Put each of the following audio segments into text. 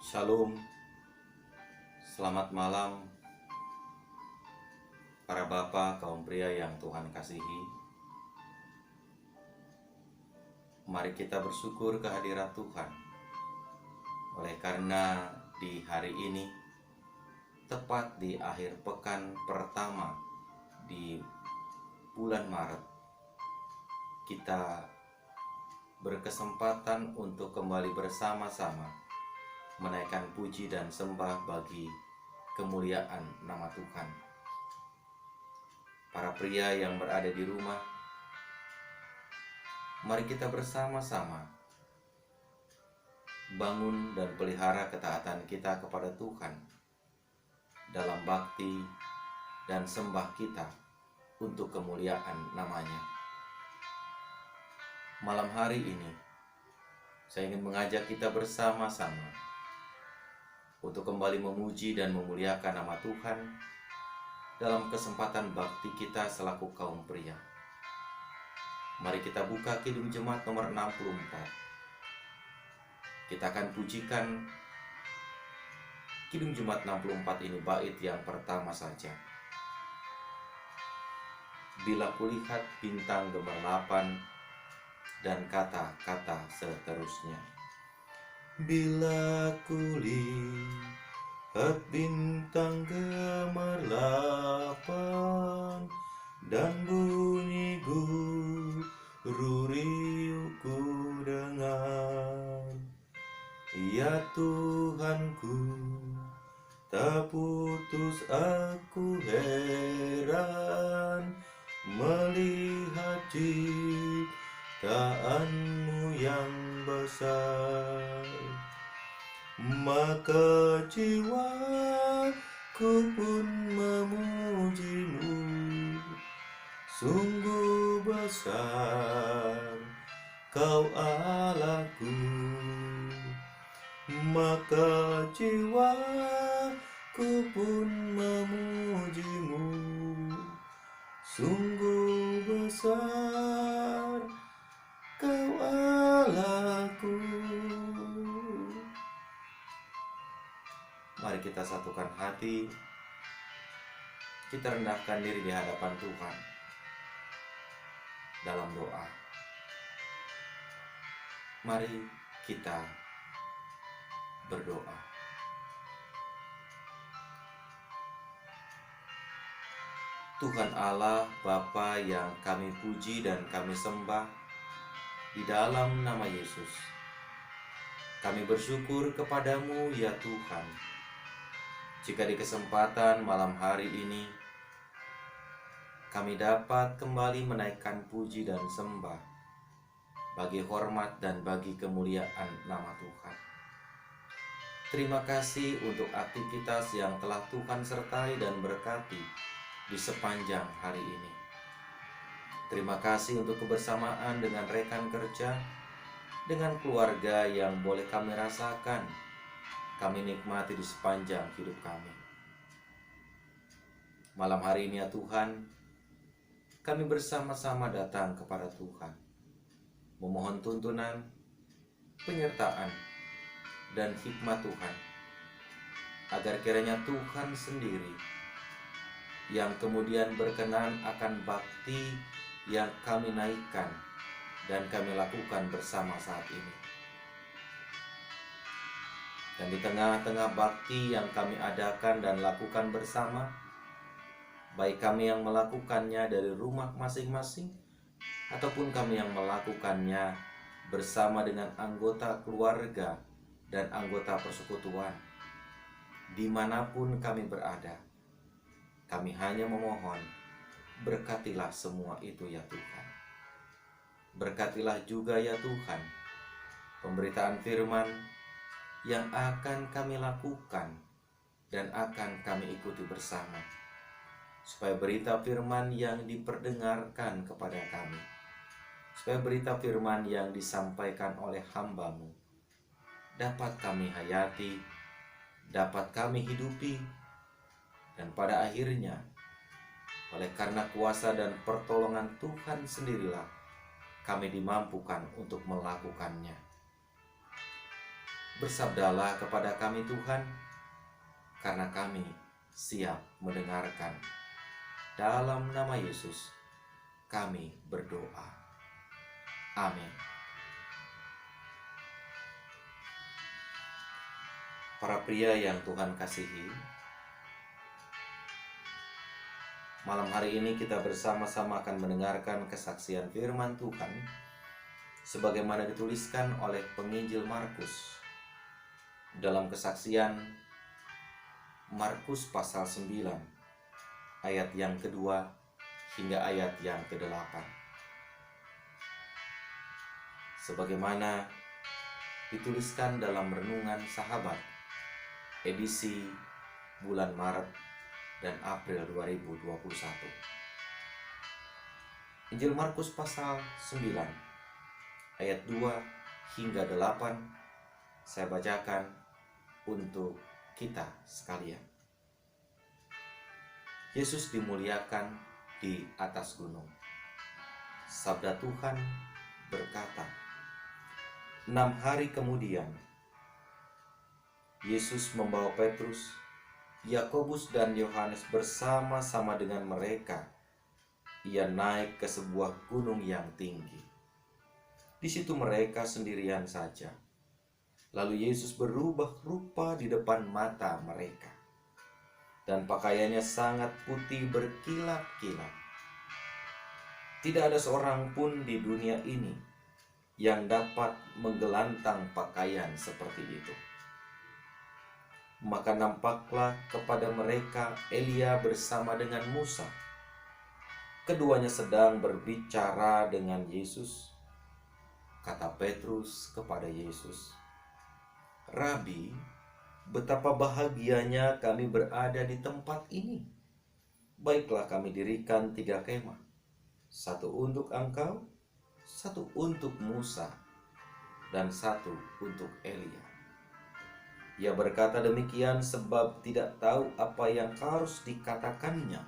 Shalom, selamat malam para bapak, kaum pria yang Tuhan kasihi. Mari kita bersyukur kehadirat Tuhan. Oleh karena di hari ini, tepat di akhir pekan pertama di bulan Maret, kita berkesempatan untuk kembali bersama-sama menaikkan puji dan sembah bagi kemuliaan nama Tuhan. Para pria yang berada di rumah, mari kita bersama-sama bangun dan pelihara ketaatan kita kepada Tuhan dalam bakti dan sembah kita untuk kemuliaan namanya. Malam hari ini, saya ingin mengajak kita bersama-sama untuk kembali memuji dan memuliakan nama Tuhan dalam kesempatan bakti kita selaku kaum pria. Mari kita buka Kidung Jemaat nomor 64. Kita akan pujikan Kidung Jemaat 64 ini bait yang pertama saja. Bila kulihat bintang gemerlapan dan kata-kata seterusnya. Bila kulihat bintang gemerlapan dan bunyi guru riuhku dengar, ya Tuhanku, tak putus aku heran melihat ciptaanmu yang besar. Maka jiwaku pun memujimu, sungguh besar Kau Allahku. Maka jiwaku pun memujimu, sungguh besar Kau Allahku. Mari kita satukan hati, kita rendahkan diri di hadapan Tuhan dalam doa. Mari kita berdoa. Tuhan Allah, Bapa yang kami puji dan kami sembah di dalam nama Yesus, kami bersyukur kepadamu ya Tuhan, jika di kesempatan malam hari ini kami dapat kembali menaikkan puji dan sembah bagi hormat dan bagi kemuliaan nama Tuhan. Terima kasih untuk aktivitas yang telah Tuhan sertai dan berkati di sepanjang hari ini. Terima kasih untuk kebersamaan dengan rekan kerja, dengan keluarga yang boleh kami rasakan, kami nikmati di sepanjang hidup kami. Malam hari ini ya Tuhan, kami bersama-sama datang kepada Tuhan, memohon tuntunan, penyertaan, dan hikmat Tuhan, agar kiranya Tuhan sendiri yang kemudian berkenan akan bakti yang kami naikkan dan kami lakukan bersama saat ini. Dan di tengah-tengah bakti yang kami adakan dan lakukan bersama, baik kami yang melakukannya dari rumah masing-masing, ataupun kami yang melakukannya bersama dengan anggota keluarga dan anggota persekutuan, dimanapun kami berada, kami hanya memohon, berkatilah semua itu ya Tuhan. Berkatilah juga ya Tuhan pemberitaan firman yang akan kami lakukan dan akan kami ikuti bersama, supaya berita firman yang diperdengarkan kepada kami, supaya berita firman yang disampaikan oleh hamba-Mu dapat kami hayati, dapat kami hidupi, dan pada akhirnya oleh karena kuasa dan pertolongan Tuhan sendirilah kami dimampukan untuk melakukannya. Bersabdalah kepada kami Tuhan, karena kami siap mendengarkan. Dalam nama Yesus kami berdoa. Amin. Para pria yang Tuhan kasihi, malam hari ini kita bersama-sama akan mendengarkan kesaksian firman Tuhan sebagaimana dituliskan oleh penginjil Markus. Dalam kesaksian Markus pasal 9 ayat yang kedua hingga ayat yang ke-8. Sebagaimana dituliskan dalam Renungan Sahabat edisi bulan Maret dan April 2021. Injil Markus pasal 9 ayat 2 hingga 8 saya bacakan untuk kita sekalian. Yesus dimuliakan di atas gunung. Sabda Tuhan berkata, 6 hari kemudian, Yesus membawa Petrus, Yakobus dan Yohanes bersama-sama dengan mereka. Ia naik ke sebuah gunung yang tinggi. Di situ mereka sendirian saja. Lalu Yesus berubah rupa di depan mata mereka, dan pakaiannya sangat putih berkilat-kilat. Tidak ada seorang pun di dunia ini yang dapat menggelantang pakaian seperti itu. Maka nampaklah kepada mereka Elia bersama dengan Musa. Keduanya sedang berbicara dengan Yesus. Kata Petrus kepada Yesus, Rabi, betapa bahagianya kami berada di tempat ini. Baiklah kami dirikan 3 kemah, 1 untuk engkau, 1 untuk Musa, dan 1 untuk Elia. Ia berkata demikian sebab tidak tahu apa yang harus dikatakannya,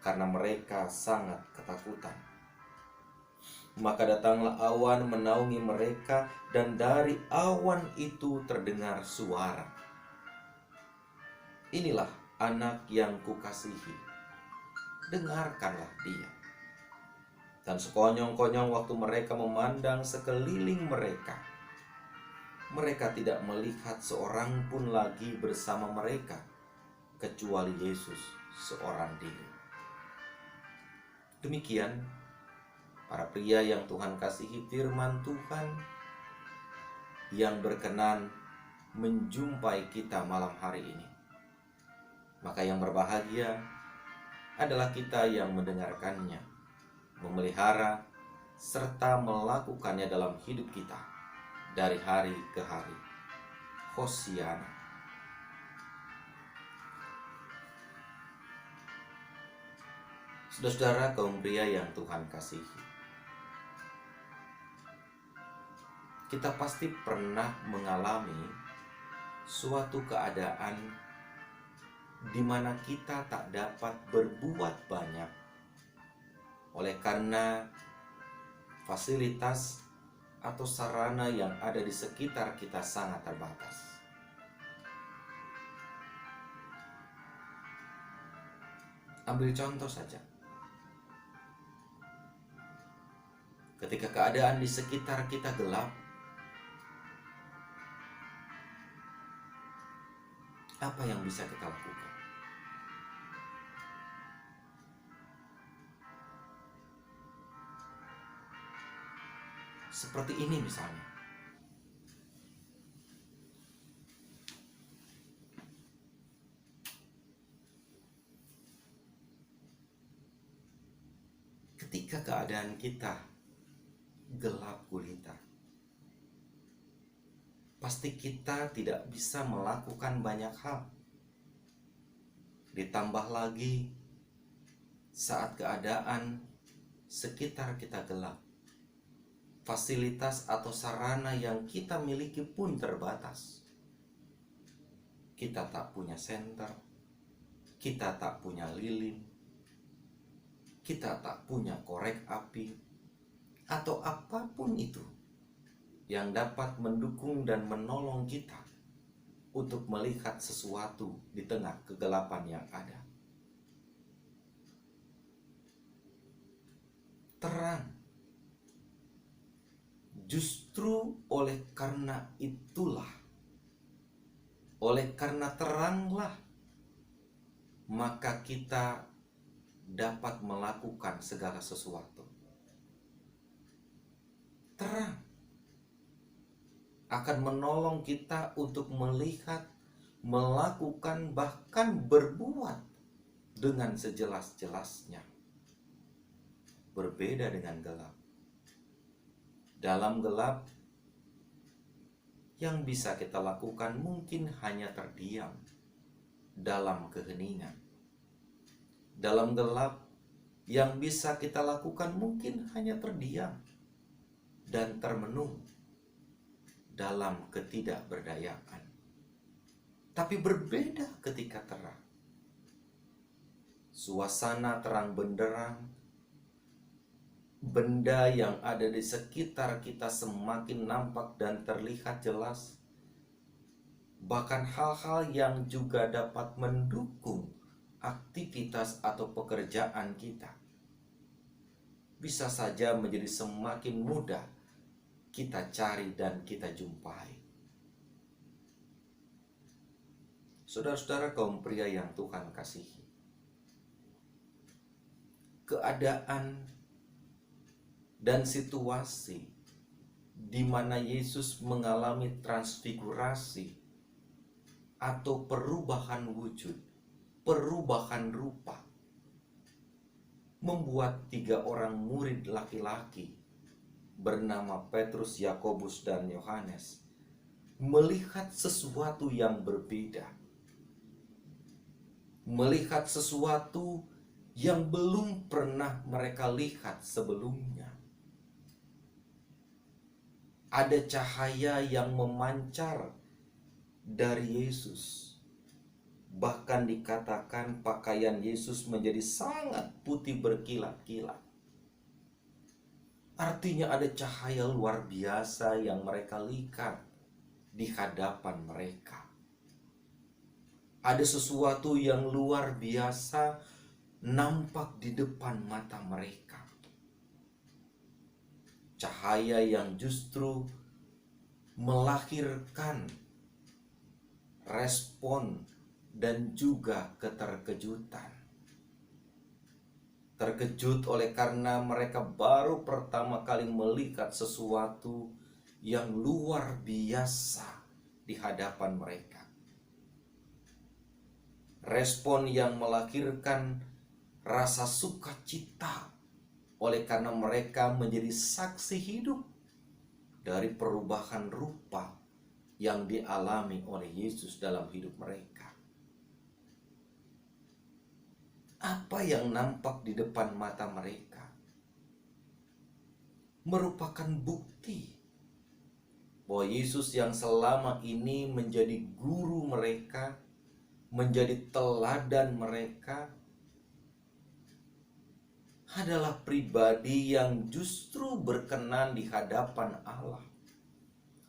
karena mereka sangat ketakutan. Maka datanglah awan menaungi mereka, dan dari awan itu terdengar suara, Inilah anak yang kukasihi, dengarkanlah dia. Dan sekonyong-konyong waktu mereka memandang sekeliling mereka, mereka tidak melihat seorang pun lagi bersama mereka, kecuali Yesus seorang diri. Demikian, para pria yang Tuhan kasihi, firman Tuhan yang berkenan menjumpai kita malam hari ini. Maka yang berbahagia adalah kita yang mendengarkannya, memelihara, serta melakukannya dalam hidup kita dari hari ke hari. Hosiana. Saudara-saudara kaum pria yang Tuhan kasihi, kita pasti pernah mengalami suatu keadaan di mana kita tak dapat berbuat banyak oleh karena fasilitas atau sarana yang ada di sekitar kita sangat terbatas. Ambil contoh saja. Ketika keadaan di sekitar kita gelap, apa yang bisa kita lakukan? Seperti ini misalnya. Ketika keadaan kita gelap gulita, pasti kita tidak bisa melakukan banyak hal. Ditambah lagi saat keadaan sekitar kita gelap, fasilitas atau sarana yang kita miliki pun terbatas. Kita tak punya senter, kita tak punya lilin, kita tak punya korek api, atau apapun itu. yang dapat mendukung dan menolong kita untuk melihat sesuatu di tengah kegelapan yang ada. Terang. Justru oleh karena itulah, oleh karena teranglah, maka kita dapat melakukan segala sesuatu. Terang akan menolong kita untuk melihat, melakukan, bahkan berbuat dengan sejelas-jelasnya. Berbeda dengan gelap. Dalam gelap, yang bisa kita lakukan mungkin hanya terdiam dalam keheningan. Dalam gelap, yang bisa kita lakukan mungkin hanya terdiam dan termenung dalam ketidakberdayaan. Tapi berbeda ketika terang. Suasana terang benderang, benda yang ada di sekitar kita semakin nampak dan terlihat jelas. Bahkan hal-hal yang juga dapat mendukung aktivitas atau pekerjaan kita bisa saja menjadi semakin mudah kita cari dan kita jumpai. Saudara-saudara kaum pria yang Tuhan kasihi, keadaan dan situasi di mana Yesus mengalami transfigurasi atau perubahan wujud, perubahan rupa, membuat 3 orang murid laki-laki bernama Petrus, Yakobus, dan Yohanes melihat sesuatu yang berbeda, melihat sesuatu yang belum pernah mereka lihat sebelumnya. Ada cahaya yang memancar dari Yesus. Bahkan dikatakan pakaian Yesus menjadi sangat putih berkilat-kilat. Artinya ada cahaya luar biasa yang mereka lihat di hadapan mereka. Ada sesuatu yang luar biasa nampak di depan mata mereka. Cahaya yang justru melahirkan respon dan juga keterkejutan. Terkejut oleh karena mereka baru pertama kali melihat sesuatu yang luar biasa di hadapan mereka. Respon yang melahirkan rasa sukacita oleh karena mereka menjadi saksi hidup dari perubahan rupa yang dialami oleh Yesus dalam hidup mereka. Apa yang nampak di depan mata mereka merupakan bukti bahwa Yesus yang selama ini menjadi guru mereka, menjadi teladan mereka, adalah pribadi yang justru berkenan di hadapan Allah.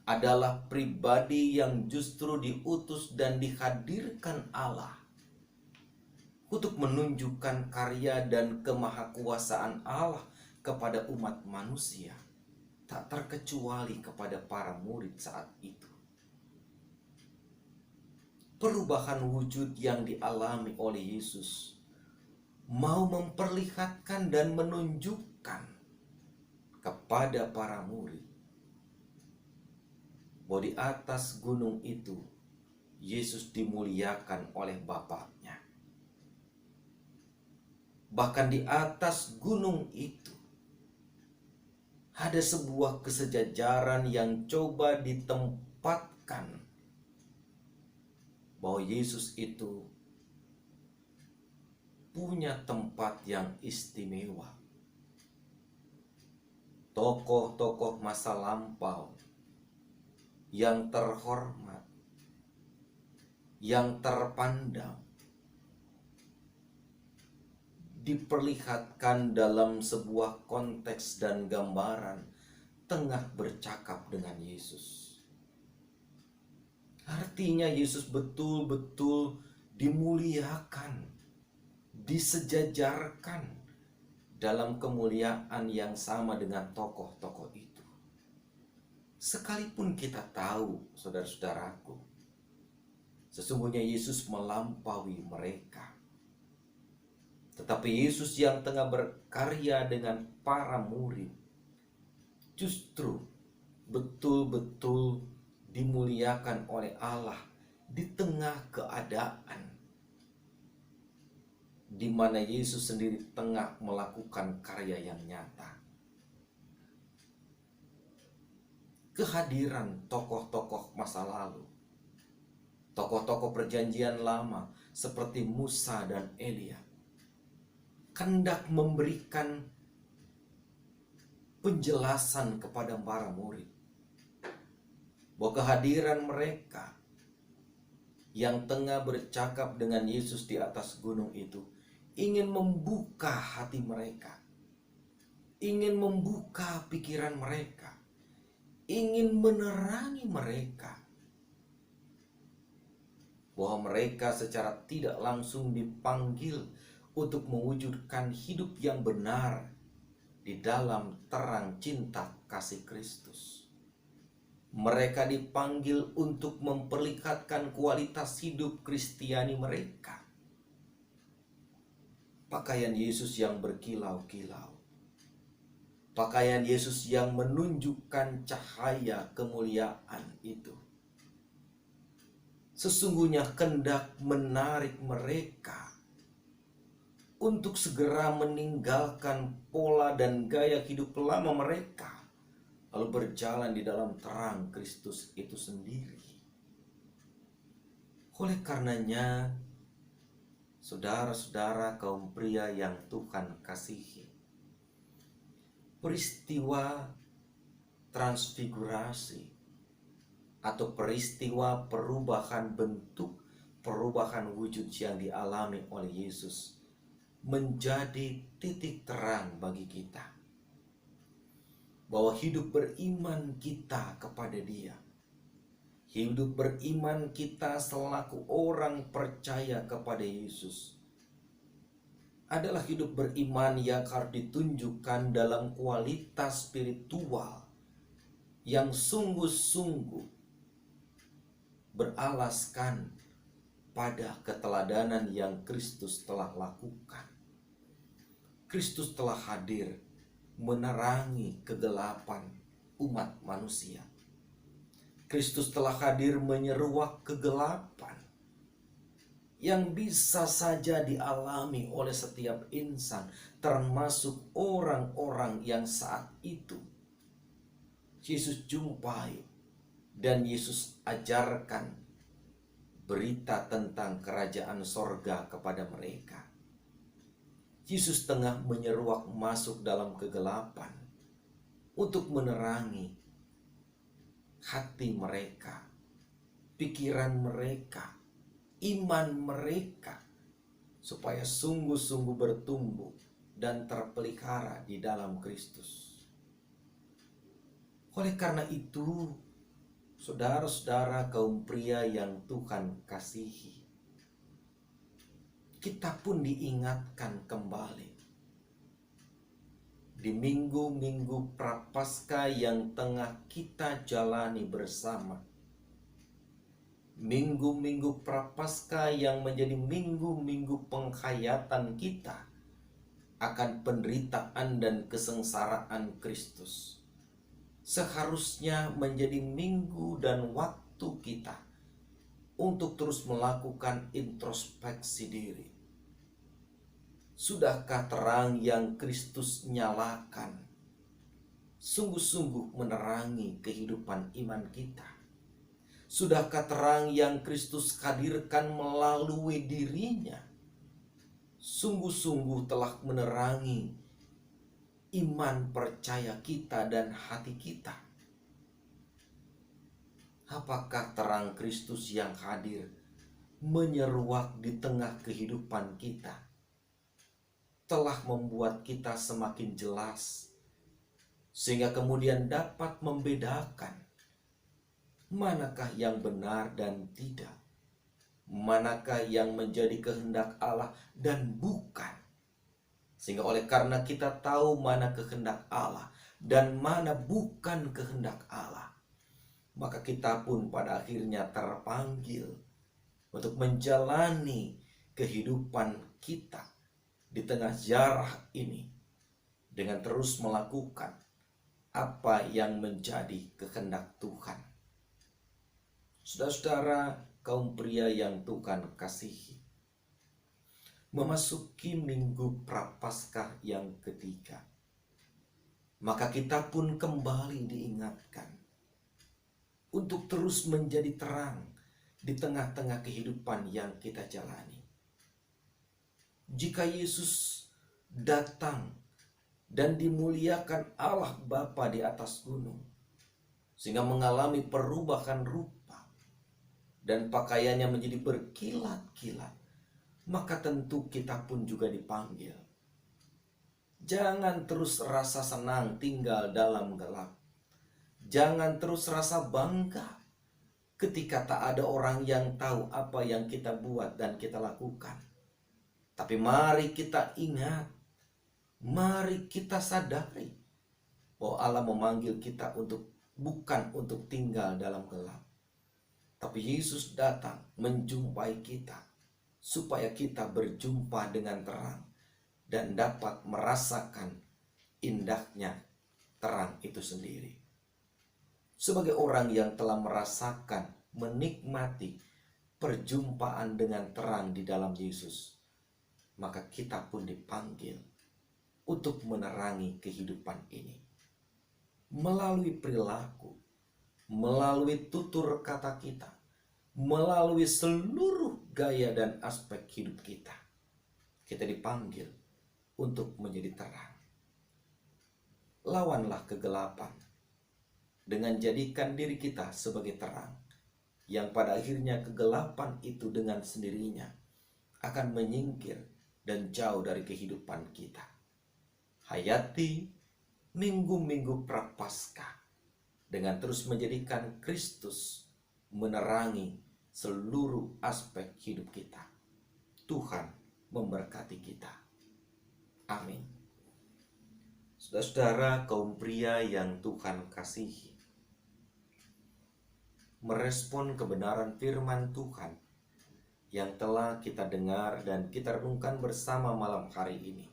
Adalah pribadi yang justru diutus dan dihadirkan Allah untuk menunjukkan karya dan kemahakuasaan Allah kepada umat manusia, tak terkecuali kepada para murid saat itu. Perubahan wujud yang dialami oleh Yesus mau memperlihatkan dan menunjukkan kepada para murid bahwa di atas gunung itu Yesus dimuliakan oleh Bapaknya. Bahkan di atas gunung itu ada sebuah kesejajaran yang coba ditempatkan bahwa Yesus itu punya tempat yang istimewa. Tokoh-tokoh masa lampau yang terhormat, yang terpandang, diperlihatkan dalam sebuah konteks dan gambaran tengah bercakap dengan Yesus. Artinya Yesus betul-betul dimuliakan, disejajarkan dalam kemuliaan yang sama dengan tokoh-tokoh itu. Sekalipun kita tahu, saudara-saudaraku, sesungguhnya Yesus melampaui mereka. Tetapi Yesus yang tengah berkarya dengan para murid justru betul-betul dimuliakan oleh Allah di tengah keadaan di mana Yesus sendiri tengah melakukan karya yang nyata. Kehadiran tokoh-tokoh masa lalu, tokoh-tokoh perjanjian lama seperti Musa dan Elia, hendak memberikan penjelasan kepada para murid bahwa kehadiran mereka yang tengah bercakap dengan Yesus di atas gunung itu ingin membuka hati mereka, ingin membuka pikiran mereka, ingin menerangi mereka bahwa mereka secara tidak langsung dipanggil untuk mewujudkan hidup yang benar di dalam terang cinta kasih Kristus. Mereka dipanggil untuk memperlihatkan kualitas hidup Kristiani mereka. Pakaian Yesus yang berkilau-kilau, pakaian Yesus yang menunjukkan cahaya kemuliaan itu, sesungguhnya hendak menarik mereka untuk segera meninggalkan pola dan gaya hidup lama mereka, lalu berjalan di dalam terang Kristus itu sendiri. Oleh karenanya, saudara-saudara kaum pria yang Tuhan kasihi, peristiwa transfigurasi atau peristiwa perubahan bentuk, perubahan wujud yang dialami oleh Yesus menjadi titik terang bagi kita bahwa hidup beriman kita kepada Dia, hidup beriman kita selaku orang percaya kepada Yesus adalah hidup beriman yang harus ditunjukkan dalam kualitas spiritual yang sungguh-sungguh beralaskan pada keteladanan yang Kristus telah lakukan. Kristus telah hadir menerangi kegelapan umat manusia. Kristus telah hadir menyeruak kegelapan yang bisa saja dialami oleh setiap insan, termasuk orang-orang yang saat itu Yesus jumpai dan Yesus ajarkan berita tentang kerajaan sorga kepada mereka. Yesus tengah menyeruak masuk dalam kegelapan untuk menerangi hati mereka, pikiran mereka, iman mereka, supaya sungguh-sungguh bertumbuh dan terpelihara di dalam Kristus. Oleh karena itu, saudara-saudara kaum pria yang Tuhan kasihi, kita pun diingatkan kembali di minggu-minggu Prapaskah yang tengah kita jalani bersama. Minggu-minggu Prapaskah yang menjadi minggu-minggu penghayatan kita akan penderitaan dan kesengsaraan Kristus, seharusnya menjadi minggu dan waktu kita untuk terus melakukan introspeksi diri. Sudahkah terang yang Kristus nyalakan sungguh-sungguh menerangi kehidupan iman kita? Sudahkah terang yang Kristus hadirkan melalui dirinya sungguh-sungguh telah menerangi iman percaya kita dan hati kita? Apakah terang Kristus yang hadir menyeruak di tengah kehidupan kita telah membuat kita semakin jelas, sehingga kemudian dapat membedakan manakah yang benar dan tidak, manakah yang menjadi kehendak Allah dan bukan. Sehingga oleh karena kita tahu mana kehendak Allah dan mana bukan kehendak Allah, maka kita pun pada akhirnya terpanggil untuk menjalani kehidupan kita di tengah jarah ini dengan terus melakukan apa yang menjadi kehendak Tuhan. Saudara-saudara, kaum pria yang Tuhan kasihi, memasuki minggu Prapaskah yang ketiga, maka kita pun kembali diingatkan untuk terus menjadi terang di tengah-tengah kehidupan yang kita jalani. Jika Yesus datang dan dimuliakan Allah Bapa di atas gunung, sehingga mengalami perubahan rupa dan pakaiannya menjadi berkilat-kilat, maka tentu kita pun juga dipanggil. Jangan terus rasa senang tinggal dalam gelap. Jangan terus rasa bangga ketika tak ada orang yang tahu apa yang kita buat dan kita lakukan. Tapi mari kita ingat, mari kita sadari bahwa Allah memanggil kita bukan untuk tinggal dalam gelap. Tapi Yesus datang menjumpai kita supaya kita berjumpa dengan terang dan dapat merasakan indahnya terang itu sendiri. Sebagai orang yang telah merasakan, menikmati perjumpaan dengan terang di dalam Yesus, maka kita pun dipanggil untuk menerangi kehidupan ini melalui perilaku, melalui tutur kata kita, melalui seluruh gaya dan aspek hidup kita. Kita dipanggil untuk menjadi terang. Lawanlah kegelapan dengan jadikan diri kita sebagai terang, yang pada akhirnya kegelapan itu dengan sendirinya akan menyingkir dan jauh dari kehidupan kita. Hayati minggu-minggu Prapaskah dengan terus menjadikan Kristus menerangi seluruh aspek hidup kita. Tuhan memberkati kita. Amin. Saudara-saudara, kaum pria yang Tuhan kasihi, merespon kebenaran firman Tuhan yang telah kita dengar dan kita renungkan bersama malam hari ini.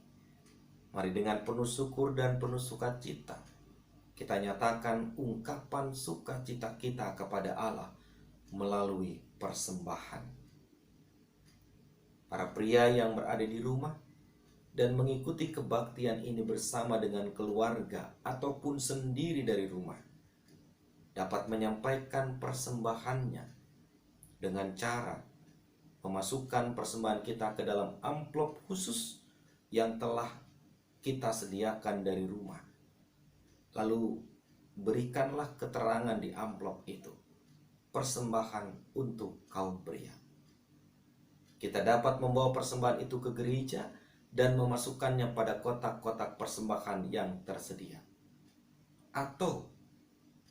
Mari dengan penuh syukur dan penuh sukacita kita nyatakan ungkapan sukacita kita kepada Allah melalui persembahan. Para pria yang berada di rumah dan mengikuti kebaktian ini bersama dengan keluarga ataupun sendiri dari rumah dapat menyampaikan persembahannya dengan cara memasukkan persembahan kita ke dalam amplop khusus yang telah kita sediakan dari rumah. Lalu berikanlah keterangan di amplop itu, persembahan untuk kaum pria. Kita dapat membawa persembahan itu ke gereja dan memasukkannya pada kotak-kotak persembahan yang tersedia, atau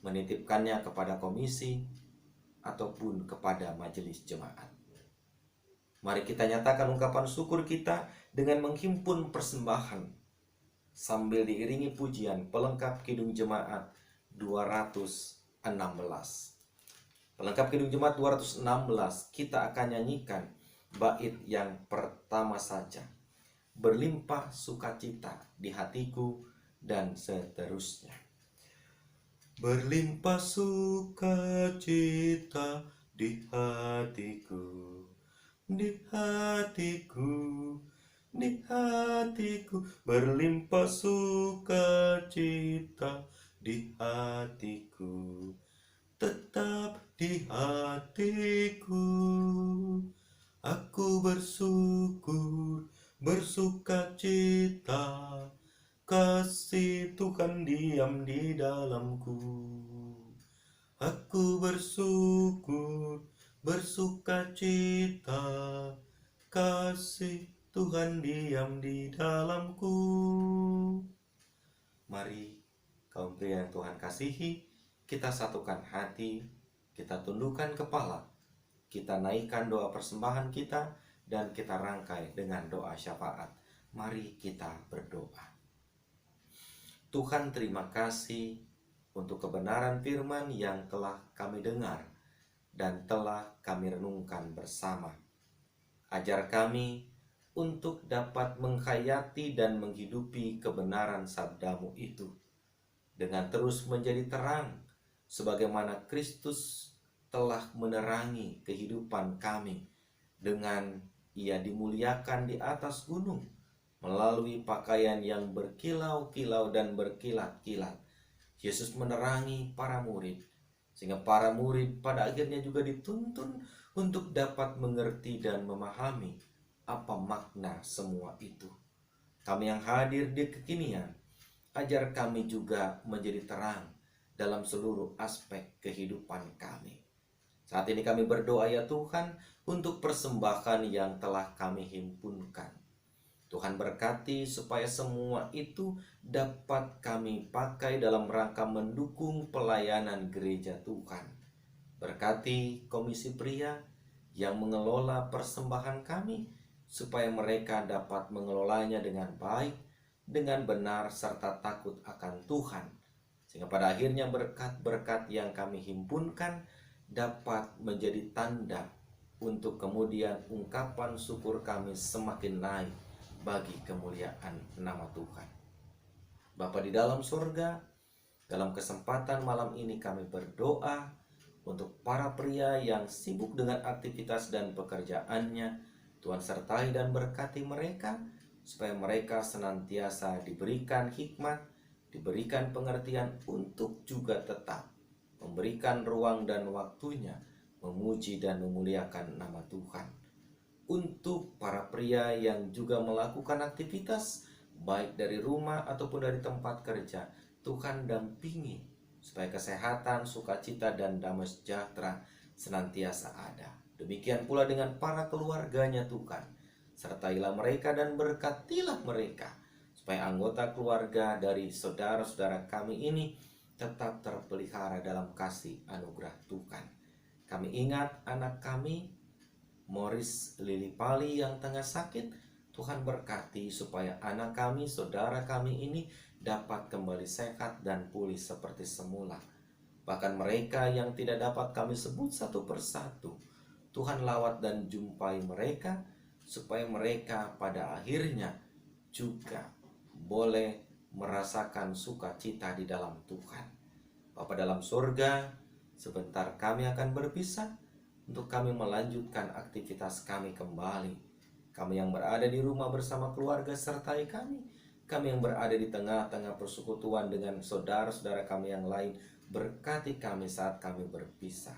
menitipkannya kepada komisi ataupun kepada majelis jemaat. Mari kita nyatakan ungkapan syukur kita dengan menghimpun persembahan sambil diiringi pujian pelengkap Kidung Jemaat 216. Pelengkap Kidung Jemaat 216 kita akan nyanyikan bait yang pertama saja. Berlimpah sukacita di hatiku dan seterusnya. Berlimpah sukacita di hatiku, di hatiku, di hatiku. Berlimpah sukacita di hatiku, tetap di hatiku. Aku bersyukur, bersukacita, kasih Tuhan diam di dalamku. Aku bersyukur, bersukacita, kasih Tuhan diam di dalamku. Mari Kaum pria yang Tuhan kasihi, kita satukan hati, kita tundukkan kepala, kita naikkan doa persembahan kita, dan kita rangkai dengan doa syafaat. Mari kita berdoa. Tuhan, terima kasih untuk kebenaran firman yang telah kami dengar dan telah kami renungkan bersama. Ajar kami untuk dapat menghayati dan menghidupi kebenaran sabdamu itu dengan terus menjadi terang, sebagaimana Kristus telah menerangi kehidupan kami dengan Ia dimuliakan di atas gunung melalui pakaian yang berkilau-kilau dan berkilat-kilat. Yesus menerangi para murid, sehingga para murid pada akhirnya juga dituntun untuk dapat mengerti dan memahami apa makna semua itu. Kami yang hadir di kekinian, ajar kami juga menjadi terang dalam seluruh aspek kehidupan kami. Saat ini kami berdoa ya Tuhan untuk persembahan yang telah kami himpunkan. Tuhan berkati supaya semua itu dapat kami pakai dalam rangka mendukung pelayanan gereja Tuhan. Berkati komisi pria yang mengelola persembahan kami, supaya mereka dapat mengelolanya dengan baik, dengan benar serta takut akan Tuhan, sehingga pada akhirnya berkat-berkat yang kami himpunkan dapat menjadi tanda untuk kemudian ungkapan syukur kami semakin naik bagi kemuliaan nama Tuhan. Bapa di dalam surga, dalam kesempatan malam ini kami berdoa untuk para pria yang sibuk dengan aktivitas dan pekerjaannya. Tuhan sertai dan berkati mereka, supaya mereka senantiasa diberikan hikmat, diberikan pengertian untuk juga tetap memberikan ruang dan waktunya memuji dan memuliakan nama Tuhan. Untuk para pria yang juga melakukan aktivitas baik dari rumah ataupun dari tempat kerja, Tuhan dampingi supaya kesehatan, sukacita, dan damai sejahtera senantiasa ada. Demikian pula dengan para keluarganya Tuhan. Sertailah mereka dan berkatilah mereka, supaya anggota keluarga dari saudara-saudara kami ini tetap terpelihara dalam kasih anugerah Tuhan. Kami ingat anak kami, Morris Lilipali, yang tengah sakit. Tuhan berkati supaya anak kami, saudara kami ini dapat kembali sehat dan pulih seperti semula. Bahkan mereka yang tidak dapat kami sebut satu persatu, Tuhan lawat dan jumpai mereka, supaya mereka pada akhirnya juga boleh merasakan sukacita di dalam Tuhan. Bapa dalam surga, sebentar kami akan berpisah untuk kami melanjutkan aktivitas kami kembali. Kami yang berada di rumah bersama keluarga sertai kami. Kami yang berada di tengah-tengah persekutuan dengan saudara-saudara kami yang lain, berkati kami saat kami berpisah,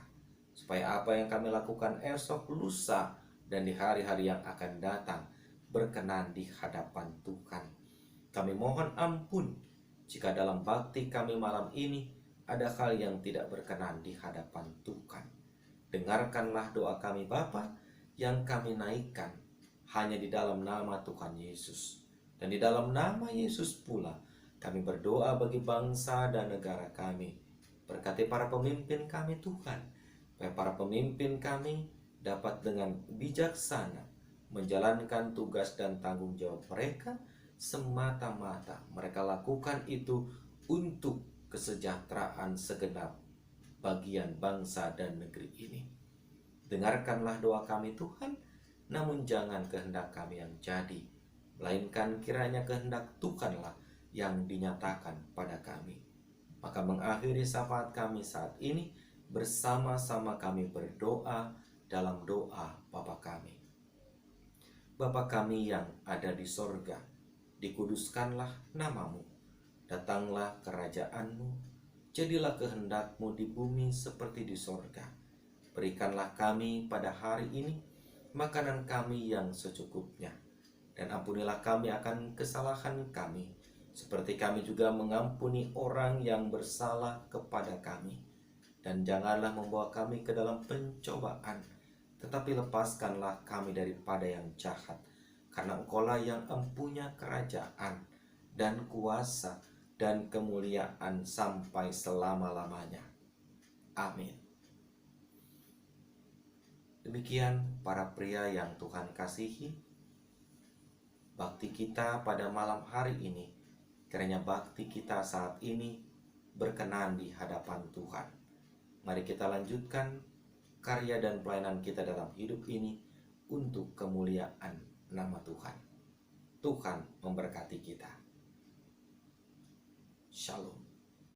supaya apa yang kami lakukan esok, lusa, dan di hari-hari yang akan datang berkenan di hadapan Tuhan. Kami mohon ampun jika dalam bakti kami malam ini ada hal yang tidak berkenan di hadapan Tuhan. Dengarkanlah doa kami Bapa yang kami naikkan hanya di dalam nama Tuhan Yesus. Dan di dalam nama Yesus pula kami berdoa bagi bangsa dan negara kami. Berkati para pemimpin kami Tuhan, supaya para pemimpin kami dapat dengan bijaksana menjalankan tugas dan tanggung jawab mereka. Semata-mata mereka lakukan itu untuk kesejahteraan segenap bagian bangsa dan negeri ini. Dengarkanlah doa kami Tuhan, namun jangan kehendak kami yang jadi, melainkan kiranya kehendak Tuhanlah yang dinyatakan pada kami. Maka mengakhiri syafaat kami saat ini, bersama-sama kami berdoa dalam doa Bapa kami. Bapa kami yang ada di sorga, dikuduskanlah namamu, datanglah kerajaanmu, jadilah kehendakmu di bumi seperti di sorga. Berikanlah kami pada hari ini makanan kami yang secukupnya, dan ampunilah kami akan kesalahan kami, seperti kami juga mengampuni orang yang bersalah kepada kami. Dan janganlah membawa kami ke dalam pencobaan, tetapi lepaskanlah kami daripada yang jahat. Karena Engkaulah yang empunya kerajaan dan kuasa dan kemuliaan sampai selama-lamanya. Amin. Demikian para pria yang Tuhan kasihi, bakti kita pada malam hari ini, kiranya bakti kita saat ini berkenan di hadapan Tuhan. Mari kita lanjutkan karya dan pelayanan kita dalam hidup ini untuk kemuliaan nama Tuhan. Tuhan memberkati kita. Shalom.